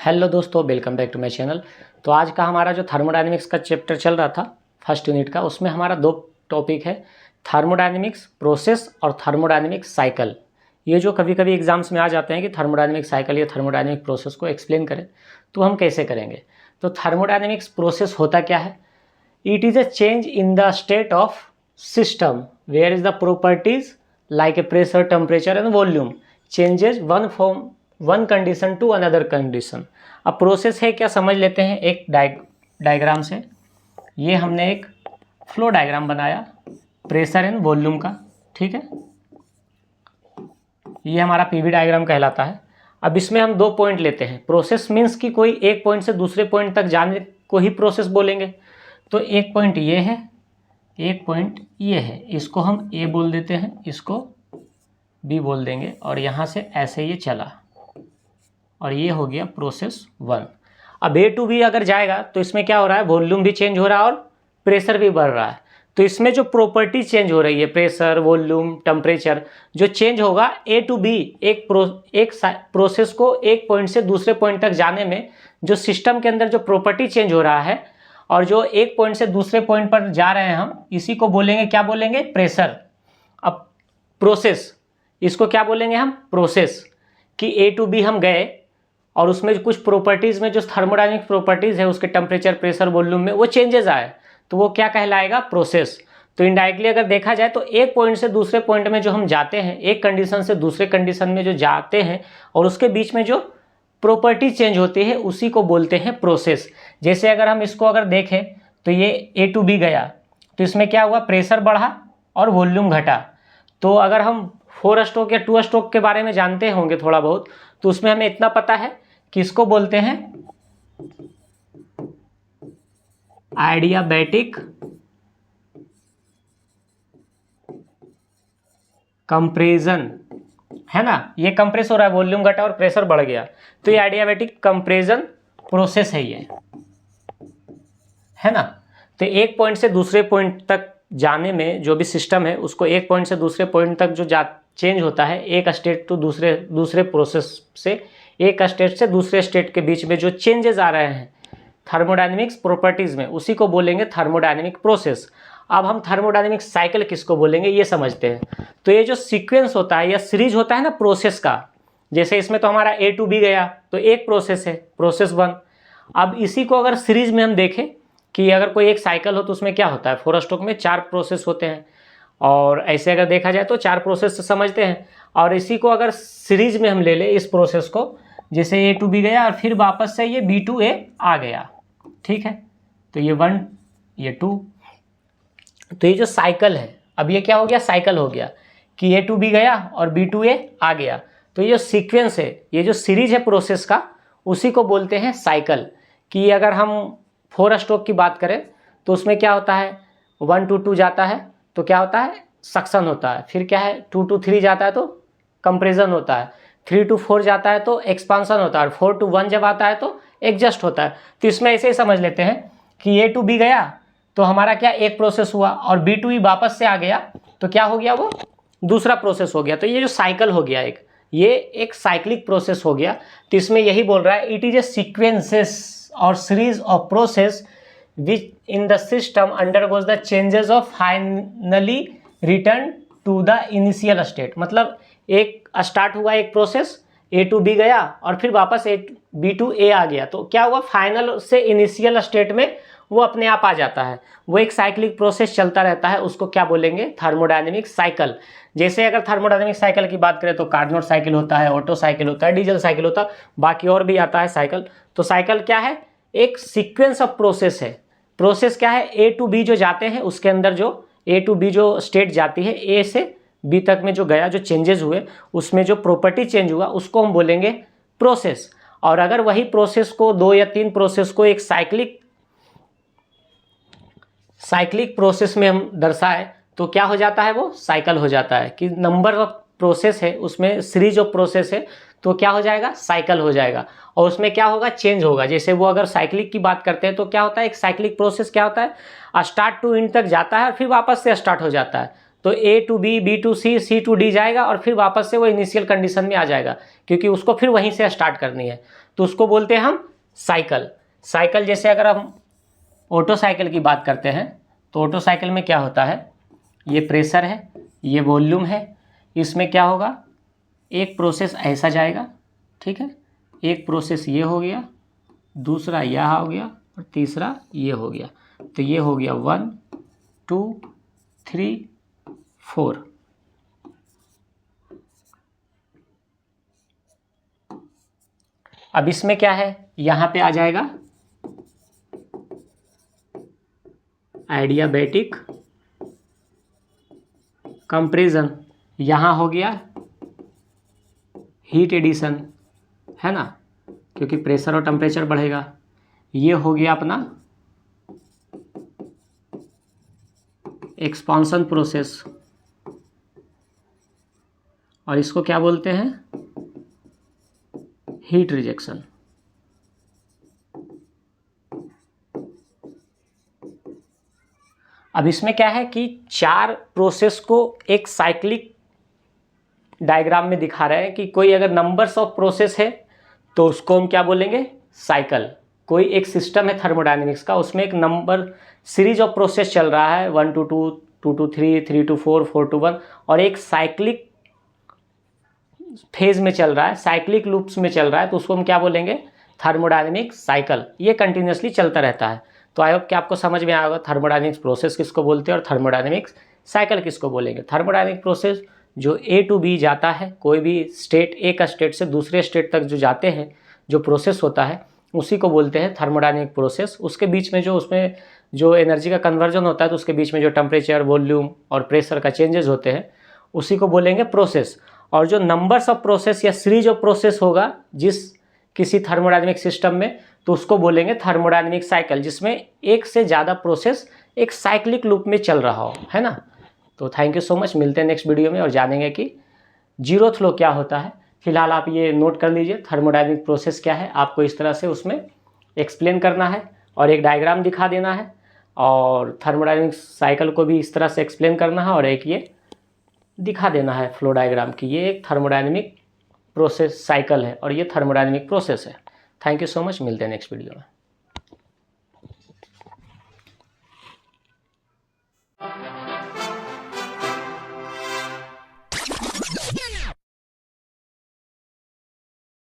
Hello दोस्तों, welcome back to my channel. तो आज का हमारा जो थर्मोडायनेमिक्स का चैप्टर चल रहा था फर्स्ट यूनिट का, उसमें हमारा दो टॉपिक है, थर्मोडायनेमिक्स प्रोसेस और थर्मोडायनेमिक्स साइकिल। ये जो कभी कभी एग्जाम्स में आ जाते हैं कि थर्मोडायनेमिक साइकिल या थर्मोडायनेमिक प्रोसेस को एक्सप्लेन करें, तो हम कैसे करेंगे। तो थर्मोडायनेमिक्स प्रोसेस होता क्या है? It is a change in the state of system where is the properties like a pressure, temperature and volume changes one condition to another condition. अब प्रोसेस है क्या, समझ लेते हैं एक डायग्राम से। ये हमने एक फ्लो डायग्राम बनाया प्रेशर एंड वॉल्यूम का, ठीक है। ये हमारा पीवी डायग्राम कहलाता है। अब इसमें हम दो पॉइंट लेते हैं। प्रोसेस मीन्स कि कोई एक पॉइंट से दूसरे पॉइंट तक जाने को ही प्रोसेस बोलेंगे। तो एक पॉइंट ये है, एक पॉइंट ये है, इसको हम ए बोल देते हैं, इसको बी बोल देंगे, और यहाँ से ऐसे ये चला और ये हो गया प्रोसेस 1। अब ए टू बी अगर जाएगा तो इसमें क्या हो रहा है, वॉल्यूम भी चेंज हो रहा है और प्रेशर भी बढ़ रहा है। तो इसमें जो प्रॉपर्टी चेंज हो रही है, प्रेशर, वॉल्यूम, टेम्परेचर, जो चेंज होगा ए टू बी, एक प्रोसेस को एक पॉइंट से दूसरे पॉइंट तक जाने में जो सिस्टम के अंदर जो प्रॉपर्टी चेंज हो रहा है और जो एक पॉइंट से दूसरे पॉइंट पर जा रहे हैं, हम इसी को बोलेंगे, क्या बोलेंगे, प्रेशर। अब प्रोसेस, इसको क्या बोलेंगे हम, प्रोसेस। कि ए टू बी हम गए और उसमें कुछ प्रॉपर्टीज़ में जो थर्मोडायनेमिक प्रॉपर्टीज़ है, उसके टेम्परेचर, प्रेशर, वॉल्यूम में वो चेंजेस आए, तो वो क्या कहलाएगा, प्रोसेस। तो इनडायरेक्टली अगर देखा जाए तो एक पॉइंट से दूसरे पॉइंट में जो हम जाते हैं, एक कंडीशन से दूसरे कंडीशन में जो जाते हैं और उसके बीच में जो प्रॉपर्टी चेंज होती है, उसी को बोलते हैं प्रोसेस। जैसे अगर हम इसको अगर देखें तो ये ए टू बी गया, तो इसमें क्या हुआ, प्रेशर बढ़ा और वॉल्यूम घटा। तो अगर हम 4 स्ट्रोक या 2 स्ट्रोक के बारे में जानते होंगे थोड़ा बहुत, तो उसमें हमें इतना पता है कि इसको बोलते हैं एडियाबैटिक कंप्रेशन, है ना। ये कंप्रेस हो रहा है, वॉल्यूम घटा और प्रेशर बढ़ गया, तो ये एडियाबैटिक कंप्रेशन प्रोसेस है, ये है ना। तो एक पॉइंट से दूसरे पॉइंट तक जाने में जो भी सिस्टम है, उसको एक पॉइंट से दूसरे पॉइंट तक जो चेंज होता है, एक स्टेट टू दूसरे प्रोसेस से एक स्टेट से दूसरे स्टेट के बीच में जो चेंजेस आ रहे हैं थर्मोडायनेमिक्स प्रॉपर्टीज़ में, उसी को बोलेंगे थर्मोडायनेमिक प्रोसेस। अब हम थर्मोडायनेमिक साइकिल किसको बोलेंगे, ये समझते हैं। तो ये जो सीक्वेंस होता है या सीरीज होता है ना प्रोसेस का, जैसे इसमें तो हमारा ए टू बी गया, तो एक प्रोसेस है, प्रोसेस 1। अब इसी को अगर सीरीज में हम देखें कि अगर कोई एक साइकिल हो तो उसमें क्या होता है, 4 स्ट्रोक में 4 प्रोसेस होते हैं, और ऐसे अगर देखा जाए तो 4 प्रोसेस से समझते हैं। और इसी को अगर सीरीज में हम ले लें इस प्रोसेस को, जैसे ए टू बी गया और फिर वापस से ये बी टू ए आ गया, ठीक है। तो ये 1, ये 2, तो ये जो साइकिल है, अब ये क्या हो गया, साइकिल हो गया कि ए टू बी गया और बी टू ए आ गया। तो ये जो सीक्वेंस है, ये जो सीरीज है प्रोसेस का, उसी को बोलते हैं साइकिल। कि अगर हम 4 स्ट्रोक की बात करें तो उसमें क्या होता है, 1 to 2 जाता है तो क्या होता है, सक्शन होता है। फिर क्या है, 2 to 3 जाता है तो कंप्रेशन होता है। 3 to 4 जाता है तो एक्सपांसन होता है। और 4 to 1 जब आता है तो एडजस्ट होता है। तो इसमें ऐसे ही समझ लेते हैं कि ए टू बी गया तो हमारा क्या, एक प्रोसेस हुआ, और बी टू ई वापस से आ गया तो क्या हो गया, वो दूसरा प्रोसेस हो गया। तो ये जो साइकिल हो गया, ये एक साइक्लिक प्रोसेस हो गया। तो इसमें यही बोल रहा है, इट इज ए सीक्वेंसेस और series of process which in the system undergoes the changes of finally return to the initial state. मतलब एक स्टार्ट हुआ एक प्रोसेस, ए टू बी गया और फिर वापस बी टू ए आ गया, तो क्या हुआ, फाइनल से इनिशियल स्टेट में वो अपने आप आ जाता है। वो एक साइक्लिक प्रोसेस चलता रहता है, उसको क्या बोलेंगे, थर्मोडायनेमिक साइकिल। जैसे अगर थर्मोडायनेमिक साइकिल की बात करें तो कार्नोट साइकिल होता है, ऑटो साइकिल होता है, डीजल साइकिल होता है, बाकी और भी आता है साइकिल। तो साइकिल क्या है, एक सीक्वेंस ऑफ प्रोसेस है। प्रोसेस क्या है, ए टू बी जो जाते हैं, उसके अंदर जो ए टू बी जो स्टेट जाती है, ए से बी तक में जो गया, जो चेंजेस हुए, उसमें जो प्रॉपर्टी चेंज हुआ, उसको हम बोलेंगे प्रोसेस। और अगर वही प्रोसेस को 2 या 3 प्रोसेस को एक साइक्लिक प्रोसेस में हम दर्शाए तो क्या हो जाता है, वो साइकिल हो जाता है। कि नंबर ऑफ प्रोसेस है, उसमें सीरीज ऑफ प्रोसेस है, तो क्या हो जाएगा, साइकिल हो जाएगा। और उसमें क्या होगा, चेंज होगा। जैसे वो अगर साइक्लिक की बात करते हैं तो क्या होता है, एक साइक्लिक प्रोसेस क्या होता है, स्टार्ट टू एंड तक जाता है और फिर वापस से स्टार्ट हो जाता है। तो A to B, B to C, C to D जाएगा और फिर वापस से वो इनिशियल कंडीशन में आ जाएगा, क्योंकि उसको फिर वहीं से स्टार्ट करनी है। तो उसको बोलते हैं हम साइकिल। साइकिल जैसे अगर हम ऑटो साइकिल की बात करते हैं तो ऑटो साइकिल में क्या होता है, ये प्रेशर है, ये वॉल्यूम है, इसमें क्या होगा, एक प्रोसेस ऐसा जाएगा, ठीक है, एक प्रोसेस ये हो गया, दूसरा यह हो गया और तीसरा ये हो गया। तो ये हो गया 1 2 3 4। अब इसमें क्या है, यहाँ पे आ जाएगा एडियाबैटिक कंप्रेशन, यहाँ हो गया हीट एडिशन, है ना, क्योंकि प्रेशर और टेम्परेचर बढ़ेगा। ये हो गया अपना एक्सपांशन प्रोसेस, और इसको क्या बोलते हैं, हीट रिजेक्शन। अब इसमें क्या है कि 4 प्रोसेस को एक साइक्लिक डायग्राम में दिखा रहे हैं कि कोई अगर नंबर्स ऑफ प्रोसेस है तो उसको हम क्या बोलेंगे, साइकिल। कोई एक सिस्टम है थर्मोडायनेमिक्स का, उसमें एक नंबर सीरीज ऑफ प्रोसेस चल रहा है 1 to 2, 2 to 3, 3 to 4, 4 to 1, और एक साइक्लिक फेज में चल रहा है, साइक्लिक लूप्स में चल रहा है, तो उसको हम क्या बोलेंगे, थर्मोडायनेमिक साइकिल। ये कंटिन्यूसली चलता रहता है। तो आई होप कि आपको समझ में आएगा थर्मोडायनेमिक्स प्रोसेस किसको बोलते हैं और थर्मोडायनेमिक्स साइकिल किसको बोलेंगे। थर्मोडायनेमिक प्रोसेस जो A टू B जाता है, कोई भी स्टेट, एक स्टेट से दूसरे स्टेट तक जो जाते हैं, जो प्रोसेस होता है उसी को बोलते हैं थर्मोडायनेमिक प्रोसेस। उसके बीच में जो उसमें जो एनर्जी का कन्वर्जन होता है, तो उसके बीच में जो टेम्परेचर, वॉल्यूम और प्रेशर का चेंजेस होते हैं उसी को बोलेंगे प्रोसेस। और जो नंबर्स ऑफ प्रोसेस या सीरीज ऑफ प्रोसेस होगा जिस किसी थर्मोडायनेमिक सिस्टम में, तो उसको बोलेंगे थर्मोडायनेमिक साइकिल, जिसमें एक से ज़्यादा प्रोसेस एक साइक्लिक लूप में चल रहा हो, है ना। तो थैंक यू सो मच, मिलते हैं नेक्स्ट वीडियो में और जानेंगे कि जीरो फ्लो क्या होता है। फिलहाल आप ये नोट कर लीजिए थर्मोडायनेमिक प्रोसेस क्या है, आपको इस तरह से उसमें एक्सप्लेन करना है और एक डायग्राम दिखा देना है, और थर्मोडायनेमिक साइकिल को भी इस तरह से एक्सप्लेन करना है और एक ये दिखा देना है फ्लो डायग्राम की ये एक थर्मोडायनेमिक प्रोसेस साइकिल है और ये थर्मोडायनेमिक प्रोसेस है। थैंक यू सो मच, मिलते हैं नेक्स्ट वीडियो में।